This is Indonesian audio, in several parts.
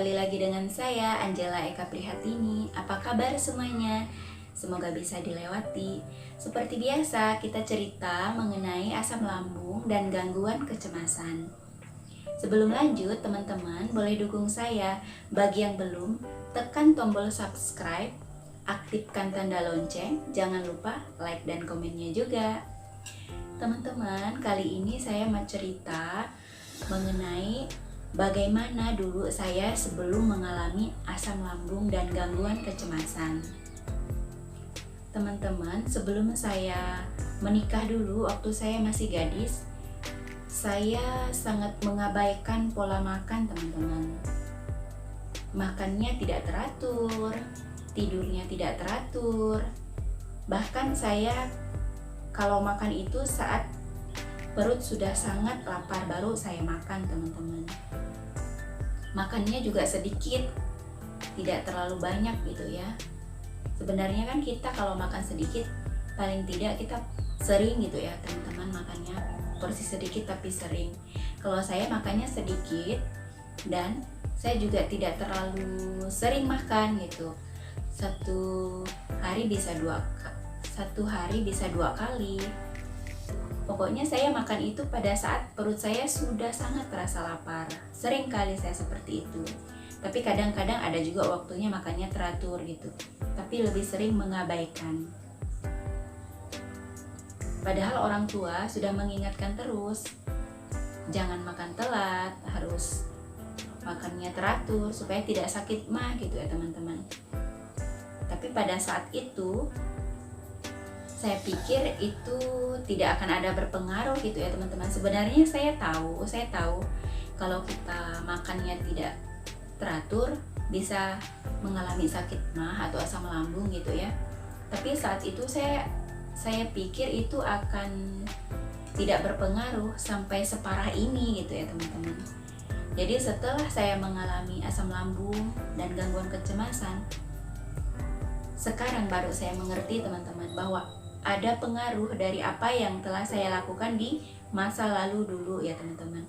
kembali lagi dengan saya Angela Eka Prihatini. Apa kabar semuanya? Semoga bisa dilewati. Seperti biasa, kita cerita mengenai asam lambung dan gangguan kecemasan. Sebelum lanjut, teman-teman boleh dukung saya. Bagi yang belum, tekan tombol subscribe, aktifkan tanda lonceng, jangan lupa like dan komennya juga. Teman-teman, kali ini saya mau cerita mengenai bagaimana dulu saya sebelum mengalami asam lambung dan gangguan kecemasan. Teman-teman, sebelum saya menikah dulu, waktu saya masih gadis, saya sangat mengabaikan pola makan, teman-teman. Makannya tidak teratur, tidurnya tidak teratur. Bahkan saya kalau makan itu saat perut sudah sangat lapar baru saya makan, teman-teman. Makannya juga sedikit, tidak terlalu banyak gitu ya. Sebenarnya kan kita kalau makan sedikit, paling tidak kita sering gitu ya teman-teman, makannya porsi sedikit tapi sering. Kalau saya makannya sedikit dan saya juga tidak terlalu sering makan gitu. Satu hari bisa dua kali. Pokoknya saya makan itu pada saat perut saya sudah sangat terasa lapar. Sering kali saya seperti itu. Tapi kadang-kadang ada juga waktunya makannya teratur gitu. Tapi lebih sering mengabaikan. Padahal orang tua sudah mengingatkan terus, jangan makan telat, harus makannya teratur supaya tidak sakit mah gitu ya teman-teman. Tapi pada saat itu saya pikir itu tidak akan ada berpengaruh gitu ya teman-teman. Sebenarnya saya tahu kalau kita makannya tidak teratur bisa mengalami sakit mah atau asam lambung gitu ya. Tapi saat itu saya pikir itu akan tidak berpengaruh sampai separah ini gitu ya teman-teman. Jadi setelah saya mengalami asam lambung dan gangguan kecemasan, sekarang baru saya mengerti teman-teman bahwa ada pengaruh dari apa yang telah saya lakukan di masa lalu dulu ya teman-teman.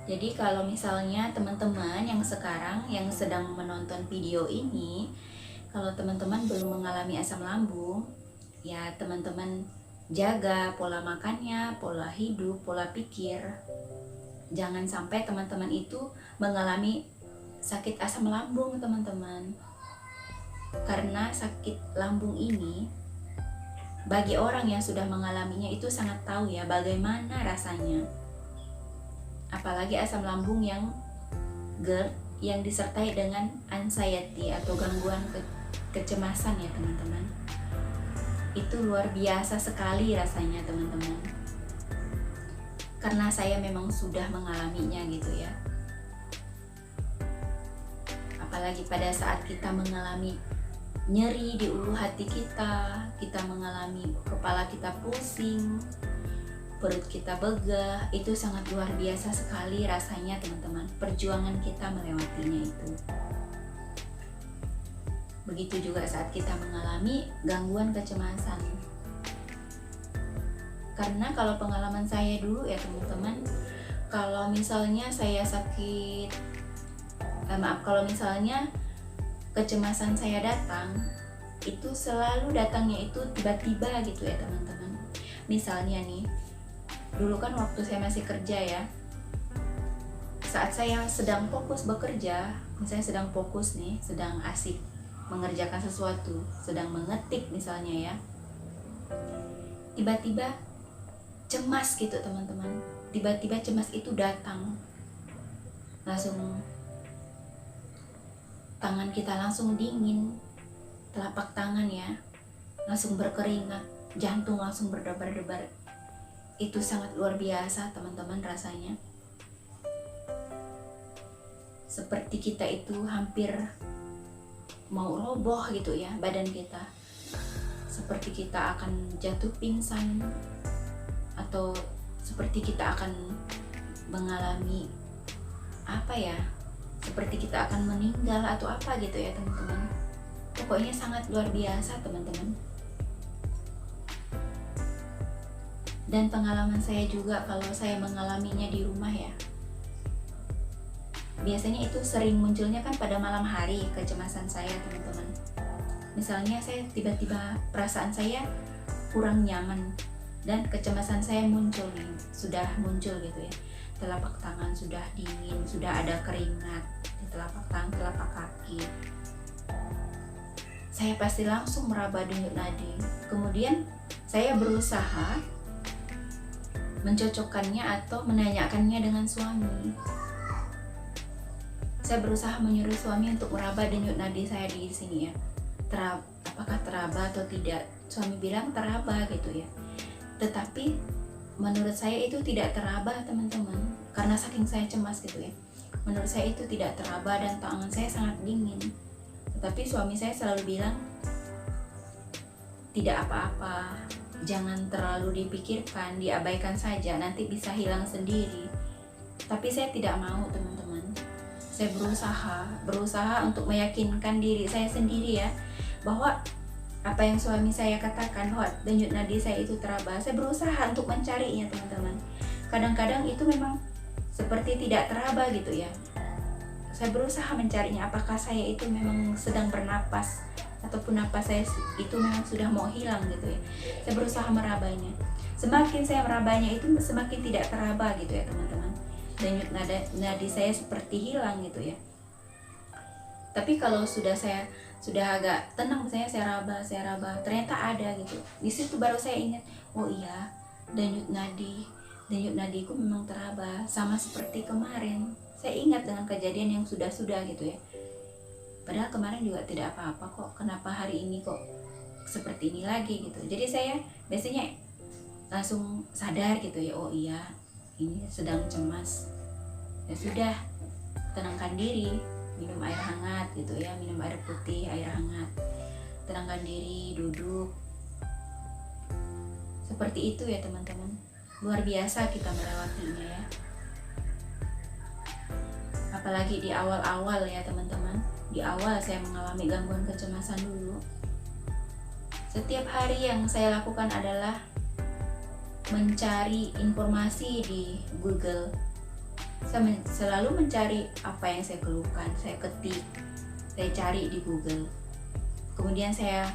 Jadi kalau misalnya teman-teman yang sekarang yang sedang menonton video ini, kalau teman-teman belum mengalami asam lambung, ya teman-teman jaga pola makannya, pola hidup, pola pikir. Jangan sampai teman-teman itu mengalami sakit asam lambung teman-teman. Karena sakit lambung ini bagi orang yang sudah mengalaminya itu sangat tahu ya bagaimana rasanya. Apalagi asam lambung yang GERD yang disertai dengan anxiety atau gangguan kecemasan ya teman-teman. Itu luar biasa sekali rasanya teman-teman. Karena saya memang sudah mengalaminya gitu ya. Apalagi pada saat kita mengalami nyeri di ulu hati kita mengalami kepala kita pusing, perut kita begah, itu sangat luar biasa sekali rasanya teman-teman. Perjuangan kita melewatinya itu. Begitu juga saat kita mengalami gangguan kecemasan. Karena kalau pengalaman saya dulu ya teman-teman, kalau misalnya saya sakit, kalau misalnya kecemasan saya datang, itu selalu datangnya itu tiba-tiba gitu ya teman-teman. Misalnya nih, dulu kan waktu saya masih kerja ya, saat saya sedang fokus bekerja, misalnya sedang fokus nih, sedang asik mengerjakan sesuatu, sedang mengetik misalnya ya, tiba-tiba cemas gitu teman-teman. Tiba-tiba cemas itu datang, langsung tangan kita langsung dingin, telapak tangan ya langsung berkeringat, jantung langsung berdebar-debar. Itu sangat luar biasa teman-teman rasanya. Seperti kita itu hampir mau roboh gitu ya badan kita. Seperti kita akan jatuh pingsan, atau seperti kita akan mengalami seperti kita akan meninggal atau apa gitu ya teman-teman. Pokoknya sangat luar biasa teman-teman. Dan pengalaman saya juga kalau saya mengalaminya di rumah ya, biasanya itu sering munculnya kan pada malam hari kecemasan saya teman-teman. Misalnya saya tiba-tiba perasaan saya kurang nyaman dan kecemasan saya muncul nih, sudah muncul gitu ya. Telapak tangan sudah dingin, sudah ada keringat di telapak tangan, telapak kaki. Saya pasti langsung meraba denyut nadi. Kemudian saya berusaha mencocokkannya atau menanyakannya dengan suami. Saya berusaha menyuruh suami untuk meraba denyut nadi saya di sini ya. Apakah teraba atau tidak? Suami bilang teraba gitu ya. Tetapi menurut saya itu tidak teraba teman-teman, karena saking saya cemas gitu ya. Menurut saya itu tidak teraba dan tangan saya sangat dingin. Tetapi suami saya selalu bilang, tidak apa-apa, jangan terlalu dipikirkan, diabaikan saja, nanti bisa hilang sendiri. Tapi saya tidak mau teman-teman. Saya berusaha untuk meyakinkan diri saya sendiri ya, bahwa apa yang suami saya katakan bahwa denyut nadi saya itu teraba, saya berusaha untuk mencarinya teman-teman. Kadang-kadang itu memang seperti tidak teraba gitu ya. Saya berusaha mencarinya, apakah saya itu memang sedang bernapas ataupun napas saya itu memang sudah mau hilang gitu ya. Saya berusaha merabanya. Semakin saya merabanya itu semakin tidak teraba gitu ya teman-teman. Denyut nadi saya seperti hilang gitu ya. Tapi kalau sudah agak tenang, saya raba, ternyata ada gitu. Di situ baru saya ingat, oh iya, denyut nadiku memang teraba, sama seperti kemarin. Saya ingat dengan kejadian yang sudah gitu ya. Padahal kemarin juga tidak apa-apa kok, kenapa hari ini kok seperti ini lagi gitu. Jadi saya biasanya langsung sadar gitu ya, oh iya, ini sedang cemas. Ya sudah, tenangkan diri, minum air hangat gitu ya, minum air putih, air hangat, tenangkan diri, duduk. Seperti itu ya teman-teman. Luar biasa kita melewatinya ya. Apalagi di awal-awal ya teman-teman. Di awal saya mengalami gangguan kecemasan dulu. Setiap hari yang saya lakukan adalah mencari informasi di Google. Saya selalu mencari apa yang saya keluhkan, saya ketik, saya cari di Google. Kemudian saya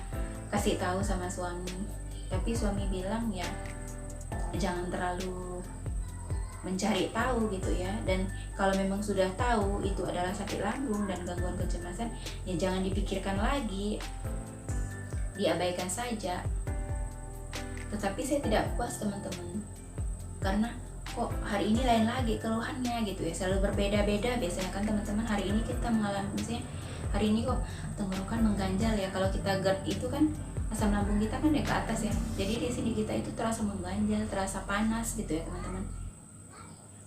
kasih tahu sama suami. Tapi suami bilang ya, jangan terlalu mencari tahu gitu ya. Dan kalau memang sudah tahu itu adalah sakit lambung dan gangguan kecemasan, ya jangan dipikirkan lagi, diabaikan saja. Tetapi saya tidak puas teman-teman, karena kok hari ini lain lagi keluhannya gitu ya, selalu berbeda-beda. Biasanya kan teman-teman hari ini kita mengalami, misalnya hari ini kok tenggorokan mengganjal ya. Kalau kita GERD itu kan asam lambung kita kan ya ke atas ya, jadi di sini kita itu terasa mengganjal, terasa panas gitu ya teman-teman.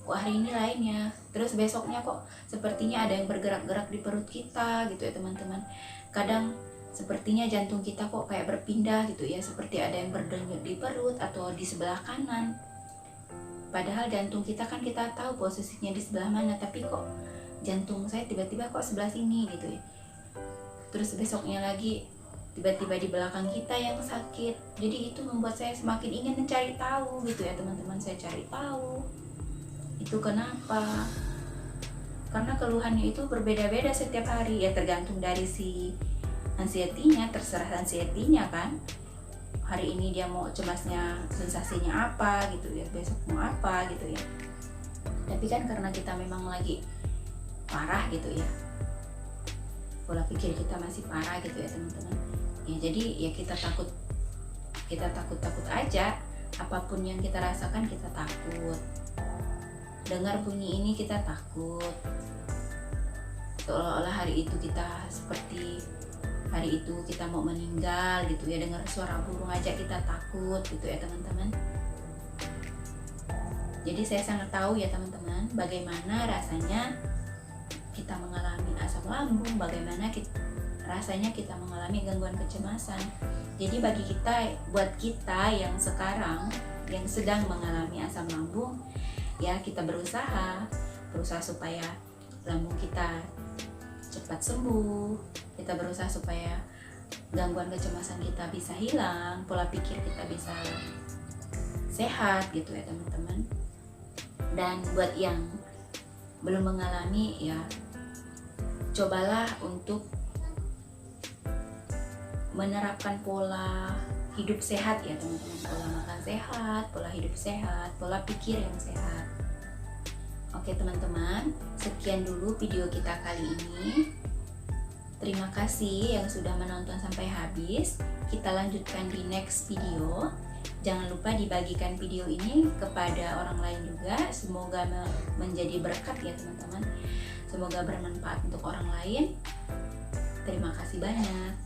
Wah, hari ini lainnya, terus besoknya kok sepertinya ada yang bergerak-gerak di perut kita gitu ya teman-teman. Kadang sepertinya jantung kita kok kayak berpindah gitu ya, seperti ada yang berdenyut di perut atau di sebelah kanan. Padahal jantung kita kan kita tahu posisinya di sebelah mana, tapi kok jantung saya tiba-tiba kok sebelah sini gitu ya. Terus besoknya lagi tiba-tiba di belakang kita yang sakit. Jadi itu membuat saya semakin ingin mencari tahu gitu ya teman-teman. Saya cari tahu itu kenapa, karena keluhannya itu berbeda-beda setiap hari ya, tergantung dari si anxiety-nya, terserah anxiety-nya kan. Hari ini dia mau cemasnya sensasinya apa gitu ya, besok mau apa gitu ya. Tapi kan karena kita memang lagi parah gitu ya, pola pikir kita masih parah gitu ya teman-teman ya. Jadi ya kita takut aja. Apapun yang kita rasakan kita takut. Dengar bunyi ini kita takut, seolah-olah hari itu kita seperti hari itu kita mau meninggal gitu ya. Dengar suara burung aja kita takut gitu ya teman-teman. Jadi saya sangat tahu ya teman-teman, bagaimana rasanya kita mengalami asam lambung, bagaimana rasanya kita mengalami gangguan kecemasan. Jadi buat kita yang sekarang yang sedang mengalami asam lambung, ya kita berusaha supaya lambung kita cepat sembuh. Kita berusaha supaya gangguan kecemasan kita bisa hilang, pola pikir kita bisa sehat gitu ya teman-teman. Dan buat yang belum mengalami, ya cobalah untuk menerapkan pola hidup sehat ya teman-teman, pola makan sehat, pola hidup sehat, pola pikir yang sehat. Oke teman-teman, sekian dulu video kita kali ini. Terima kasih yang sudah menonton sampai habis. Kita lanjutkan di next video. Jangan lupa dibagikan video ini kepada orang lain juga. Semoga menjadi berkat ya teman-teman. Semoga bermanfaat untuk orang lain. Terima kasih banyak.